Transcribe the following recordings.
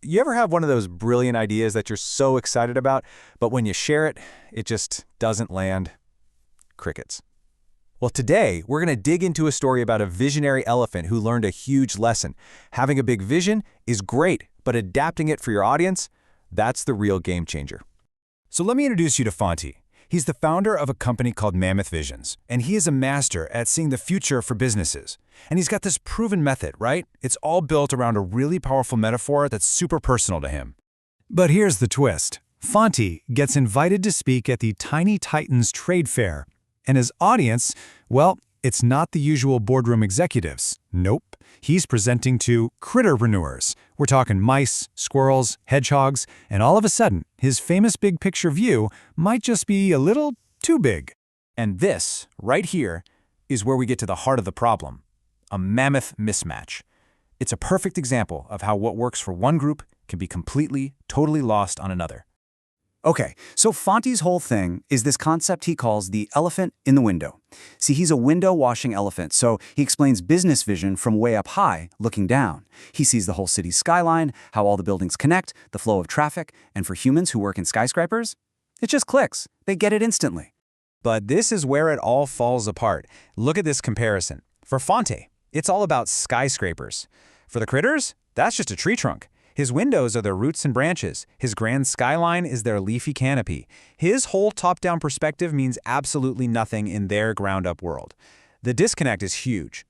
you ever have one of those brilliant ideas that you're so excited about, but when you share it, it just doesn't land? Crickets. Well, today, we're going to dig into a story about a visionary elephant who learned a huge lesson. Having a big vision is great, but adapting it for your audience, that's the real game changer. So let me introduce you to Fonty. He's the founder of a company called Mammoth Visions, and he is a master at seeing the future for businesses. And he's got this proven method, right? It's all built around a really powerful metaphor that's super personal to him. But here's the twist. Fonty gets invited to speak at the Tiny Titans trade fair, and his audience, well, it's not the usual boardroom executives. Nope. He's presenting to critterpreneurs. We're talking mice, squirrels, hedgehogs, and all of a sudden, his famous big picture view might just be a little too big. And this, right here, is where we get to the heart of the problem. A mammoth mismatch. It's a perfect example of how what works for one group can be completely, totally lost on another. Okay, so Fonty's whole thing is this concept he calls the elephant in the window. See, he's a window-washing elephant, so he explains business vision from way up high, looking down. He sees the whole city's skyline, how all the buildings connect, the flow of traffic, and for humans who work in skyscrapers, it just clicks. They get it instantly. But this is where it all falls apart. Look at this comparison. For Fonty, it's all about skyscrapers. For the critters, that's just a tree trunk. His windows are their roots and branches. His grand skyline is their leafy canopy. His whole top-down perspective means absolutely nothing in their ground-up world. The disconnect is huge.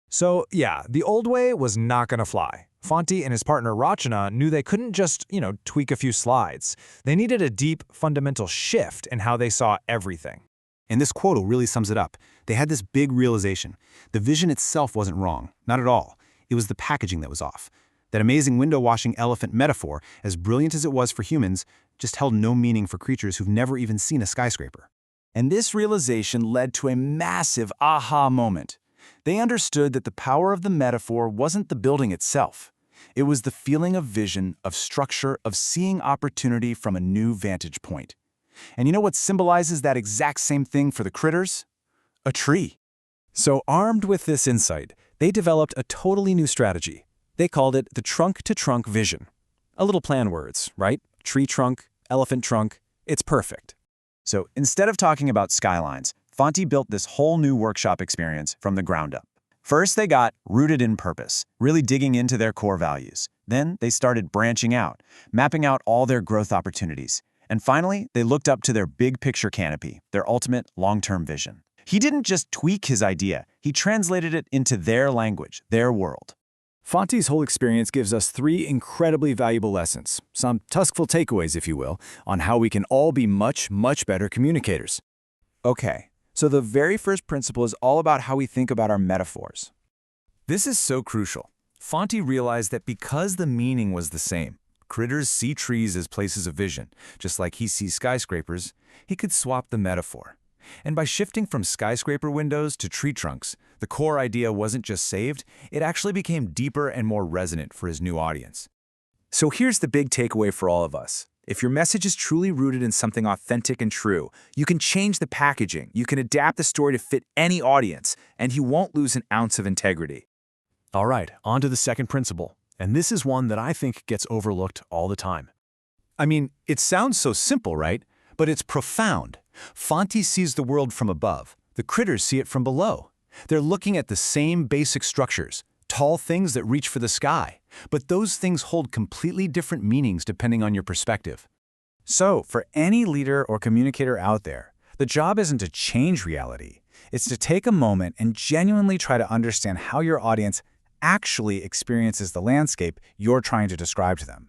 So, yeah, the old way was not going to fly. Fonty and his partner Rachana knew they couldn't just, tweak a few slides. They needed a deep, fundamental shift in how they saw everything. And this quote really sums it up. They had this big realization. The vision itself wasn't wrong, not at all. It was the packaging that was off. That amazing window-washing elephant metaphor, as brilliant as it was for humans, just held no meaning for creatures who've never even seen a skyscraper. And this realization led to a massive aha moment. They understood that the power of the metaphor wasn't the building itself. It was the feeling of vision, of structure, of seeing opportunity from a new vantage point. And you know what symbolizes that exact same thing for the critters? A tree. So armed with this insight, they developed a totally new strategy. They called it the trunk-to-trunk vision. A little plan words, right? Tree trunk, elephant trunk, it's perfect. So instead of talking about skylines, Fonty built this whole new workshop experience from the ground up. First, they got rooted in purpose, really digging into their core values. Then they started branching out, mapping out all their growth opportunities. And finally, they looked up to their big picture canopy, their ultimate long-term vision. He didn't just tweak his idea, he translated it into their language, their world. Fonty's whole experience gives us 3 incredibly valuable lessons, some tuskful takeaways, if you will, on how we can all be much, much better communicators. Okay, so the very first principle is all about how we think about our metaphors. This is so crucial. Fonty realized that because the meaning was the same, critters see trees as places of vision, just like he sees skyscrapers, he could swap the metaphor. And by shifting from skyscraper windows to tree trunks, the core idea wasn't just saved, it actually became deeper and more resonant for his new audience. So here's the big takeaway for all of us. If your message is truly rooted in something authentic and true, you can change the packaging, you can adapt the story to fit any audience, and you won't lose an ounce of integrity. All right, on to the second principle. And this is one that I think gets overlooked all the time. I mean, it sounds so simple, right? But it's profound. Fonty sees the world from above. The critters see it from below. They're looking at the same basic structures, tall things that reach for the sky. But those things hold completely different meanings depending on your perspective. So, for any leader or communicator out there, the job isn't to change reality. It's to take a moment and genuinely try to understand how your audience actually experiences the landscape you're trying to describe to them.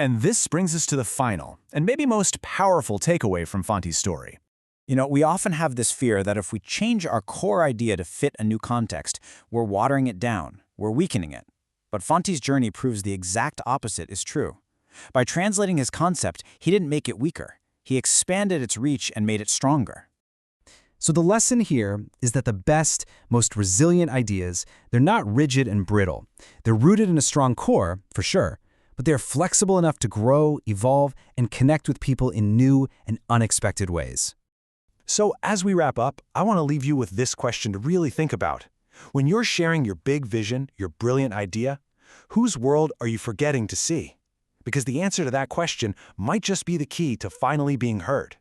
And this brings us to the final, and maybe most powerful takeaway from Fonty's story. We often have this fear that if we change our core idea to fit a new context, we're watering it down, we're weakening it. But Fonty's journey proves the exact opposite is true. By translating his concept, he didn't make it weaker. He expanded its reach and made it stronger. So the lesson here is that the best, most resilient ideas, they're not rigid and brittle. They're rooted in a strong core, for sure, but they're flexible enough to grow, evolve, and connect with people in new and unexpected ways. So as we wrap up, I want to leave you with this question to really think about. When you're sharing your big vision, your brilliant idea, whose world are you forgetting to see? because the answer to that question might just be the key to finally being heard.